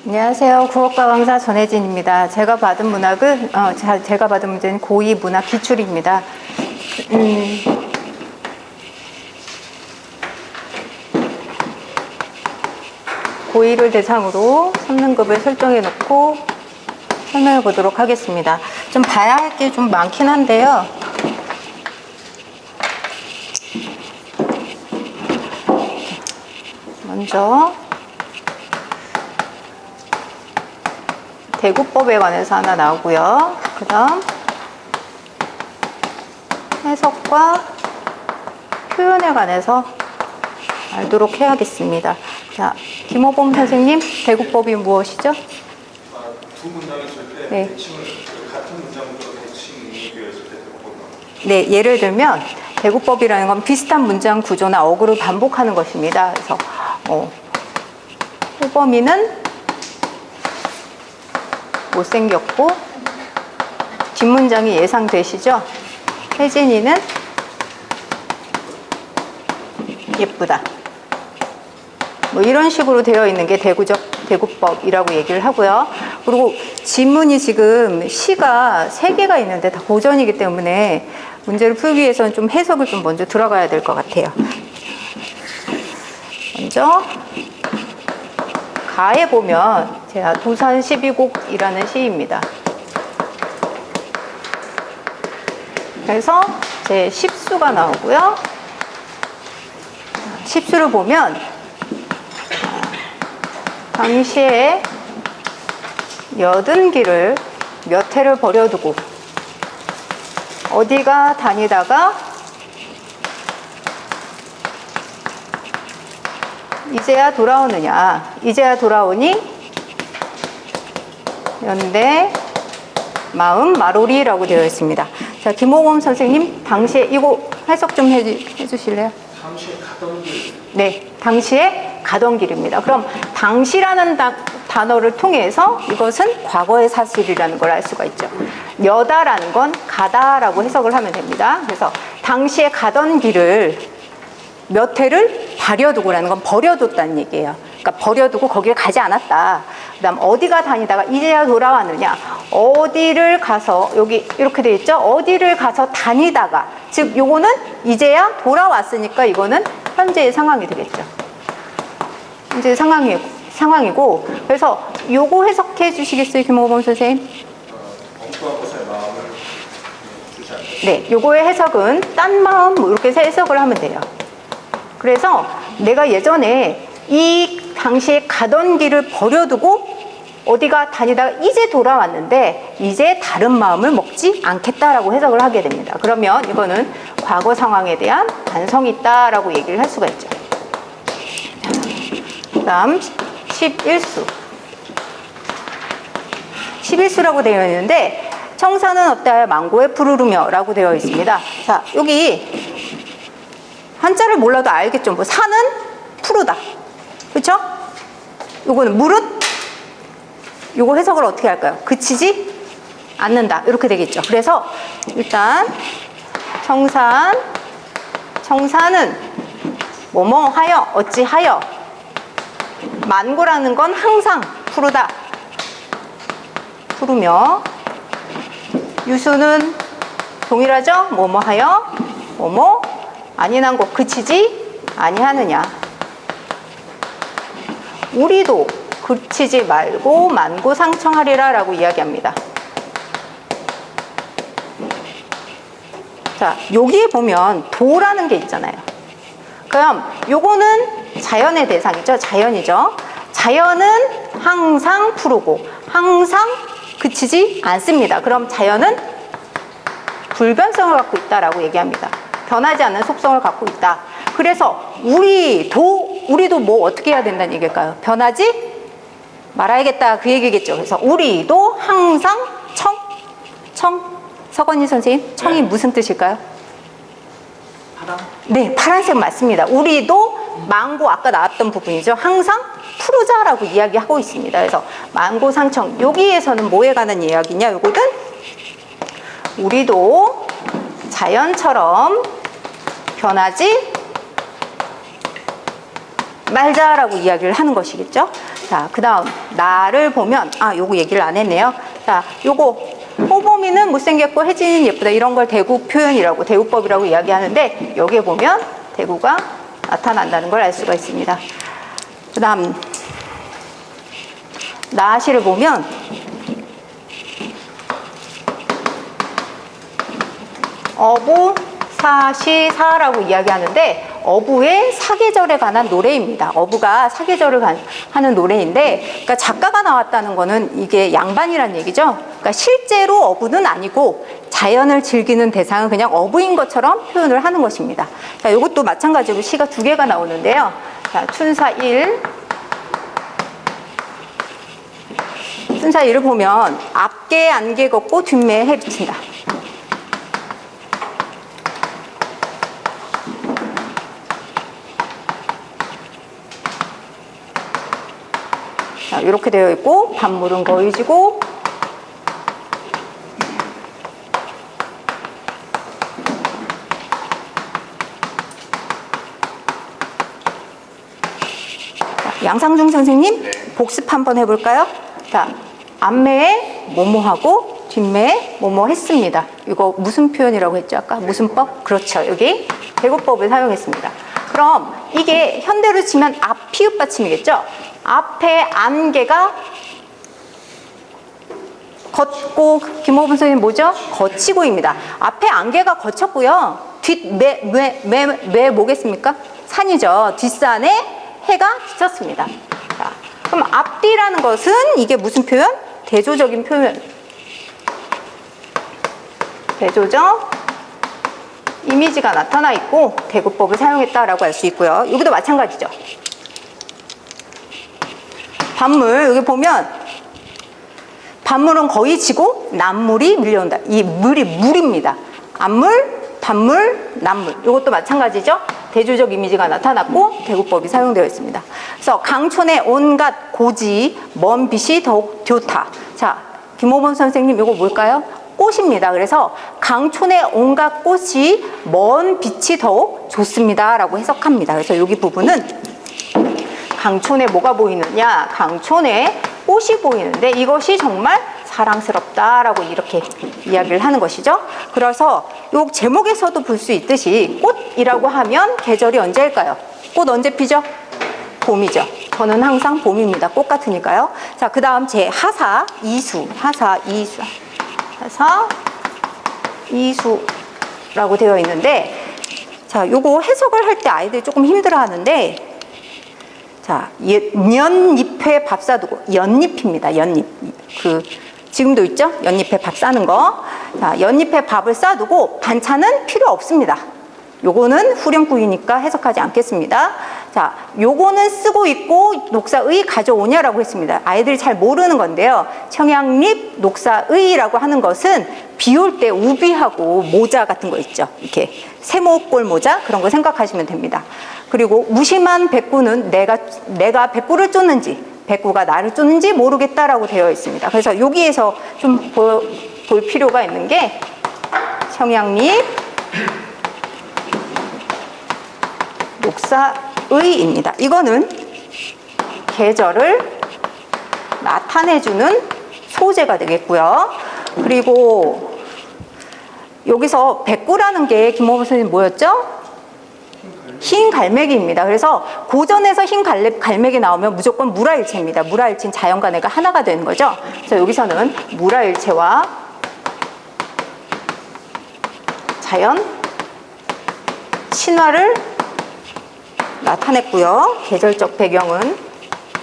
안녕하세요. 국어과 강사 전혜진입니다. 제가 받은 문학은 제가 받은 문제는 고2 문학 기출입니다. 고2를 대상으로 선능급을 설정해 놓고 설명해 보도록 하겠습니다. 좀 봐야 할 게 좀 많긴 한데요. 먼저 대구법에 관해서 하나 나오고요. 그 다음 해석과 표현에 관해서 알도록 해야겠습니다. 자, 김호범 선생님, 대구법이 무엇이죠? 두 문장이 있을 때 네. 대칭을 같은 문장으로 대칭이 되었을 때 대구법이 네, 예를 들면 대구법이라는 건 비슷한 문장 구조나 어구를 반복하는 것입니다. 그래서 호범이는 못생겼고 뒷문장이 예상되시죠? 혜진이는 예쁘다. 뭐 이런 식으로 되어 있는 게 대구법이라고 얘기를 하고요. 그리고 지문이 지금 시가 3개가 있는데 다 고전이기 때문에 문제를 풀기 위해서는 좀 해석을 좀 먼저 들어가야 될 것 같아요. 먼저 가에 보면 제가 도산 12곡이라는 시입니다. 그래서 제 10수가 나오고요. 10수를 보면 당시에 80길을 몇 해를 버려두고 어디가 다니다가 이제야 돌아오느냐. 이제야 돌아오니 연대 마음 마로리라고 되어 있습니다. 자, 김호범 선생님, 당시에 이거 해석 좀 해주실래요? 당시에 가던 길. 네, 당시에 가던 길입니다. 그럼 당시라는 단어를 통해서 이것은 과거의 사실이라는 걸 알 수가 있죠. 여다라는 건 가다라고 해석을 하면 됩니다. 그래서 당시에 가던 길을 몇 해를 버려두고라는 건 버려뒀다는 얘기예요. 그러니까 버려두고 거기를 가지 않았다. 그 다음 어디가 다니다가 이제야 돌아왔느냐. 어디를 가서, 여기 이렇게 돼 있죠. 어디를 가서 다니다가, 즉 요거는 이제야 돌아왔으니까 이거는 현재의 상황이 되겠죠. 현재의 상황이고, 그래서 요거 해석해 주시겠어요, 김호범 선생님? 엉뚱한 것에 마음을 주지 않는. 네, 요거의 해석은 딴 마음 뭐 이렇게 해석을 하면 돼요. 그래서 내가 예전에 이 당시에 가던 길을 버려두고 어디가 다니다가 이제 돌아왔는데 이제 다른 마음을 먹지 않겠다라고 해석을 하게 됩니다. 그러면 이거는 과거 상황에 대한 반성이 있다라고 얘기를 할 수가 있죠. 그 다음 11수. 11수라고 되어 있는데 청사는 어때요? 망고에 푸르르며 라고 되어 있습니다. 자, 여기 한자를 몰라도 알겠죠? 뭐 산은 푸르다. 그렇죠? 요거는 무릇. 요거 해석을 어떻게 할까요? 그치지 않는다. 이렇게 되겠죠. 그래서 일단 청산은 뭐뭐 하여 어찌하여. 만고라는 건 항상 푸르다. 푸르며. 유수는 동일하죠? 뭐뭐 하여 뭐뭐 아니난 곳 그치지 아니하느냐. 우리도 그치지 말고 만고상청하리라 라고 이야기합니다. 자, 여기에 보면 도라는 게 있잖아요. 그럼 요거는 자연의 대상이죠. 자연이죠. 자연은 항상 푸르고 항상 그치지 않습니다. 그럼 자연은 불변성을 갖고 있다라고 얘기합니다. 변하지 않는 속성을 갖고 있다. 그래서 우리도 뭐 어떻게 해야 된다는 얘기일까요? 변하지 말아야겠다 그 얘기겠죠. 그래서 우리도 항상 서건희 선생님, 청이 무슨 뜻일까요? 파랑? 네, 파란색 맞습니다. 우리도 망고 아까 나왔던 부분이죠. 항상 푸르자라고 이야기하고 있습니다. 그래서 망고상청 여기에서는 뭐에 관한 이야기냐? 요거는 우리도 자연처럼 변하지 말자라고 이야기를 하는 것이겠죠. 자, 그 다음 나를 보면 요거 얘기를 안 했네요. 자, 요거 호범이는 못생겼고 혜진이는 예쁘다 이런 걸 대구 표현이라고 대구법이라고 이야기하는데 여기에 보면 대구가 나타난다는 걸 알 수가 있습니다. 그 다음 나시를 보면 어부 사시사라고 이야기하는데 어부의 사계절에 관한 노래입니다. 어부가 사계절을 하는 노래인데, 그러니까 작가가 나왔다는 거는 이게 양반이란 얘기죠. 그러니까 실제로 어부는 아니고 자연을 즐기는 대상은 그냥 어부인 것처럼 표현을 하는 것입니다. 자, 이것도 마찬가지로 시가 두 개가 나오는데요. 자, 춘사 1. 춘사 1을 보면 앞개 안개 걷고 뒷매에 해 비친다. 자, 이렇게 되어 있고 반물은 거의 지고 양상중 선생님 네. 복습 한번 해볼까요? 자, 앞매에 뭐뭐하고 뒷매에 뭐뭐 했습니다. 이거 무슨 표현이라고 했죠? 아까 무슨 법? 그렇죠. 여기 대구법을 사용했습니다. 그럼 이게 현대로 치면 앞 피읍 받침이겠죠? 앞에 안개가 걷고 김호분 선생님 뭐죠? 거치고입니다. 앞에 안개가 거쳤고요. 뒷매 뭐겠습니까? 산이죠. 뒷산에 해가 비쳤습니다. 자, 그럼 앞뒤라는 것은 이게 무슨 표현? 대조적인 표현. 대조적 이미지가 나타나 있고 대구법을 사용했다라고 할 수 있고요. 여기도 마찬가지죠. 반물 여기 보면 반물은 거의 지고 남물이 밀려온다. 이 물이 물입니다. 앞물, 반물, 남물. 이것도 마찬가지죠. 대조적 이미지가 나타났고 대구법이 사용되어 있습니다. 그래서 강촌의 온갖 고지, 먼 빛이 더욱 좋다. 자, 김호범 선생님 이거 뭘까요? 꽃입니다. 그래서 강촌의 온갖 꽃이 먼 빛이 더욱 좋습니다 라고 해석합니다. 그래서 여기 부분은 강촌에 뭐가 보이느냐? 강촌에 꽃이 보이는데 이것이 정말 사랑스럽다라고 이렇게 이야기를 하는 것이죠. 그래서 이 제목에서도 볼 수 있듯이 꽃이라고 하면 계절이 언제일까요? 꽃 언제 피죠? 봄이죠. 저는 항상 봄입니다. 꽃 같으니까요. 자, 그 다음 제 하사 이수, 하사 이수라고 되어 있는데, 자, 요거 해석을 할 때 아이들이 조금 힘들어 하는데, 자, 연잎에 밥 싸두고, 연잎입니다. 연잎. 지금도 있죠? 연잎에 밥 싸는 거. 자, 연잎에 밥을 싸두고 반찬은 필요 없습니다. 요거는 후렴구이니까 해석하지 않겠습니다. 자, 요거는 쓰고 있고 녹사의 가져오냐라고 했습니다. 아이들이 잘 모르는 건데요. 청양잎 녹사의라고 하는 것은 비 올 때 우비하고 모자 같은 거 있죠. 이렇게 세모꼴 모자 그런 거 생각하시면 됩니다. 그리고 무심한 백구는 내가 백구를 쫓는지 백구가 나를 쫓는지 모르겠다라고 되어 있습니다. 그래서 여기에서 좀 볼 필요가 있는 게 청양잎 녹사의입니다. 이거는 계절을 나타내주는 소재가 되겠고요. 그리고 여기서 백구라는 게 김호범 선생님 뭐였죠? 흰 갈매기입니다. 그래서 고전에서 흰 갈매기 나오면 무조건 무라일체입니다. 무라일체는 자연과 내가 하나가 되는 거죠. 그래서 여기서는 무라일체와 자연, 신화를 나타냈고요. 계절적 배경은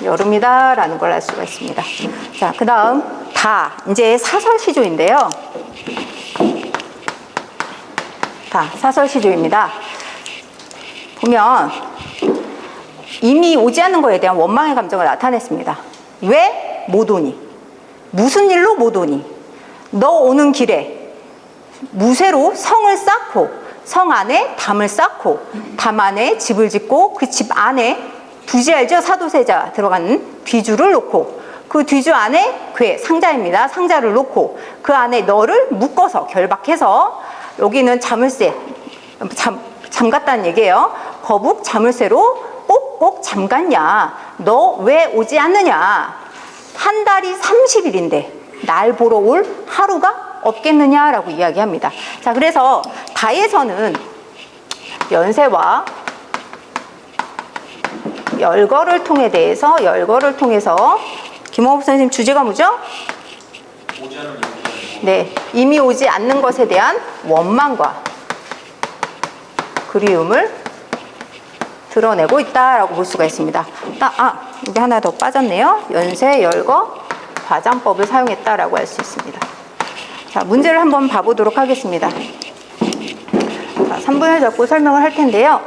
여름이다라는 걸 알 수가 있습니다. 자, 그 다음 이제 사설시조인데요. 사설시조입니다. 보면 이미 오지 않는 거에 대한 원망의 감정을 나타냈습니다. 왜 못 오니? 무슨 일로 못 오니? 너 오는 길에 무쇠로 성을 쌓고 성 안에 담을 쌓고 담 안에 집을 짓고 그 집 안에 두지 알죠? 사도세자 들어가는 뒤주를 놓고 그 뒤주 안에 궤, 상자입니다. 상자를 놓고 그 안에 너를 묶어서 결박해서 여기는 자물쇠 잠갔다는 얘기예요. 거북 자물쇠로 꼭 꼭 잠깐냐? 너 왜 오지 않느냐? 한 달이 30일인데 날 보러 올 하루가 없겠느냐라고 이야기합니다. 자, 그래서 다에서는 연세와 열거를 통해서 김홍업 선생님 주제가 뭐죠? 오지 않은 이유는 네, 이미 오지 않는 것에 대한 원망과 그리움을 드러내고 있다라고 볼 수가 있습니다. 여기 하나 더 빠졌네요. 연세, 열거, 과장법을 사용했다라고 할 수 있습니다. 자, 문제를 한번 봐보도록 하겠습니다. 자, 3분을 잡고 설명을 할 텐데요.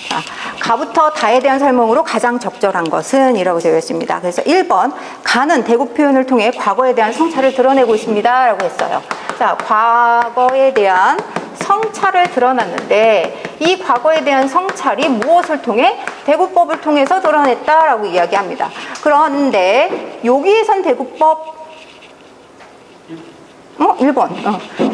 자, 가부터 다에 대한 설명으로 가장 적절한 것은 이라고 되어 있습니다. 그래서 1번, 가는 대구 표현을 통해 과거에 대한 성찰을 드러내고 있습니다 라고 했어요. 자, 과거에 대한 성찰을 드러났는데 이 과거에 대한 성찰이 무엇을 통해? 대구법을 통해서 드러냈다라고 이야기합니다. 그런데 여기에선 대구법 1번.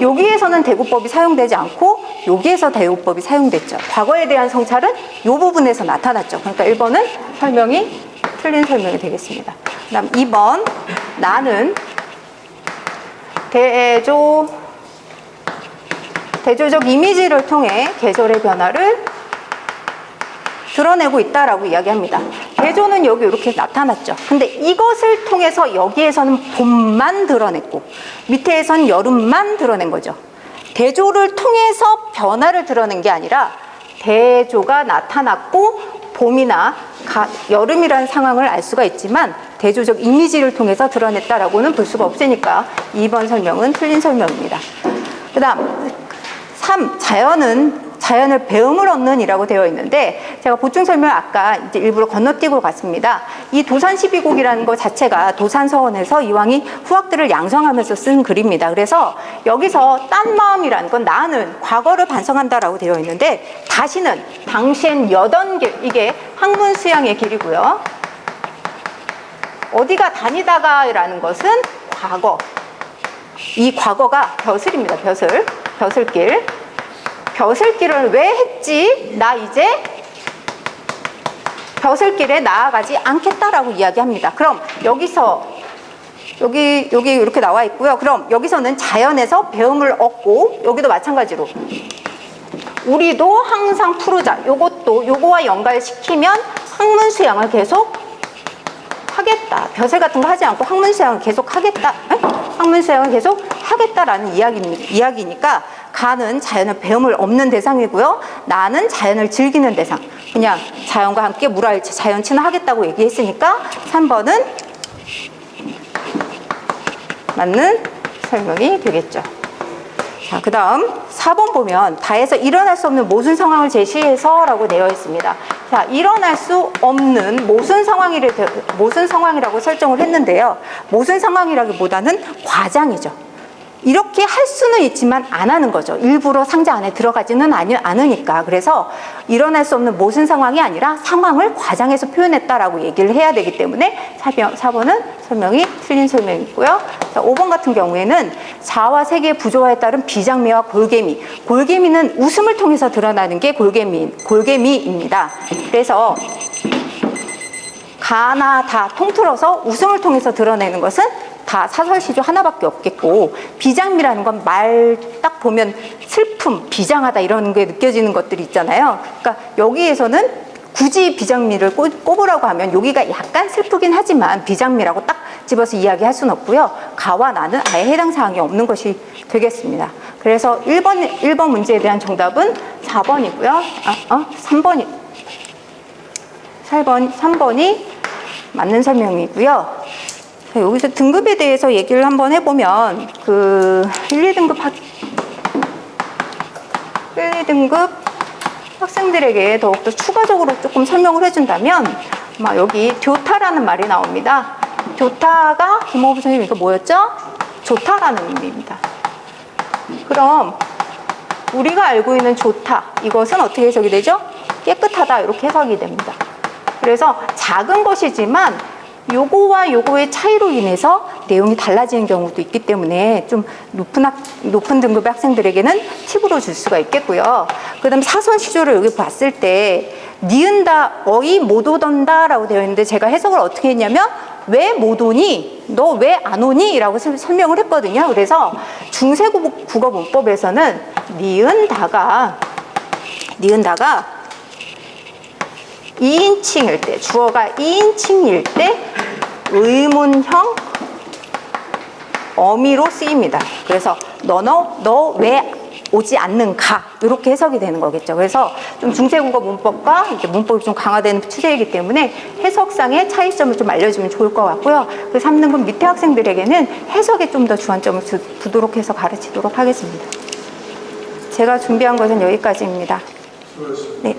여기에서는 대구법이 사용되지 않고 여기에서 대구법이 사용됐죠. 과거에 대한 성찰은 이 부분에서 나타났죠. 그러니까 1번은 설명이 틀린 설명이 되겠습니다. 그 다음 2번, 나는 대조적 이미지를 통해 계절의 변화를 드러내고 있다라고 이야기합니다. 대조는 여기 이렇게 나타났죠. 근데 이것을 통해서 여기에서는 봄만 드러냈고 밑에선 여름만 드러낸 거죠. 대조를 통해서 변화를 드러낸 게 아니라 대조가 나타났고 봄이나 여름이라는 상황을 알 수가 있지만 대조적 이미지를 통해서 드러냈다라고는 볼 수가 없으니까 2번 설명은 틀린 설명입니다. 그 다음 3. 자연을 배움을 얻는 이라고 되어 있는데 제가 보충 설명을 아까 이제 일부러 건너뛰고 갔습니다. 이 도산 12곡이라는 것 자체가 도산서원에서 이왕이 후학들을 양성하면서 쓴 글입니다. 그래서 여기서 딴 마음이라는 건 나는 과거를 반성한다라고 되어 있는데 다시는 당시엔 여던 길, 이게 학문 수양의 길이고요. 어디가 다니다가라는 것은 과거. 이 과거가 벼슬입니다. 벼슬길. 벼슬길을 왜 했지? 나 이제 벼슬길에 나아가지 않겠다라고 이야기합니다. 그럼 여기서 여기 이렇게 나와 있고요. 그럼 여기서는 자연에서 배움을 얻고 여기도 마찬가지로 우리도 항상 푸르자. 요거와 연관시키면 학문 수양을 계속 하겠다. 벼슬 같은 거 하지 않고 학문 수양을 계속 하겠다. 학문 수양을 계속 하겠다라는 이야기니까 가는 자연을 배움을 얻는 대상이고요. 나는 자연을 즐기는 대상. 그냥 자연과 함께 자연 친화하겠다고 얘기했으니까 3번은 맞는 설명이 되겠죠. 자, 그 다음 4번 보면 다에서 일어날 수 없는 모순 상황을 제시해서 라고 되어 있습니다. 자, 일어날 수 없는 모순 상황이라고 설정을 했는데요. 모순 상황이라기보다는 과장이죠. 이렇게 할 수는 있지만 안 하는 거죠. 일부러 상자 안에 들어가지는 않으니까. 그래서 일어날 수 없는 모순 상황이 아니라 상황을 과장해서 표현했다라고 얘기를 해야 되기 때문에 4번은 설명이 틀린 설명이고요. 자, 5번 같은 경우에는 자와 세계의 부조화에 따른 비장미와 골개미. 골개미는 웃음을 통해서 드러나는 게 골개미입니다. 그래서 가나 다 통틀어서 웃음을 통해서 드러내는 것은 다 사설시조 하나밖에 없겠고 비장미라는 건 말 딱 보면 슬픔, 비장하다 이런 게 느껴지는 것들이 있잖아요. 그러니까 여기에서는 굳이 비장미를 꼽으라고 하면 여기가 약간 슬프긴 하지만 비장미라고 딱 집어서 이야기할 수는 없고요. 가와 나는 아예 해당 사항이 없는 것이 되겠습니다. 그래서 1번 문제에 대한 정답은 4번이고요. 3번이 맞는 설명이고요. 여기서 등급에 대해서 얘기를 한번 해보면 1, 2등급 학생들에게 더욱더 추가적으로 조금 설명을 해준다면 아마 여기 교타라는 말이 나옵니다. 교타가 김호부 선생님 이거 뭐였죠? 좋다라는 의미입니다. 그럼 우리가 알고 있는 좋다 이것은 어떻게 해석이 되죠? 깨끗하다 이렇게 해석이 됩니다. 그래서 작은 것이지만 요거와 요거의 차이로 인해서 내용이 달라지는 경우도 있기 때문에 좀 높은 등급의 학생들에게는 팁으로 줄 수가 있겠고요. 그 다음 사선 시조를 여기 봤을 때 니은다, 어이 못 오던다 라고 되어 있는데 제가 해석을 어떻게 했냐면 왜 못 오니? 너 왜 안 오니? 라고 설명을 했거든요. 그래서 중세국어 문법에서는 니은다가 2인칭일 때, 주어가 2인칭일 때 의문형 어미로 쓰입니다. 그래서 너 왜 오지 않는가? 이렇게 해석이 되는 거겠죠. 그래서 좀 중세국어 문법과 이제 문법이 좀 강화되는 추세이기 때문에 해석상의 차이점을 좀 알려주면 좋을 것 같고요. 그 3등급 밑에 학생들에게는 해석에 좀 더 주안점을 두도록 해서 가르치도록 하겠습니다. 제가 준비한 것은 여기까지입니다. 네.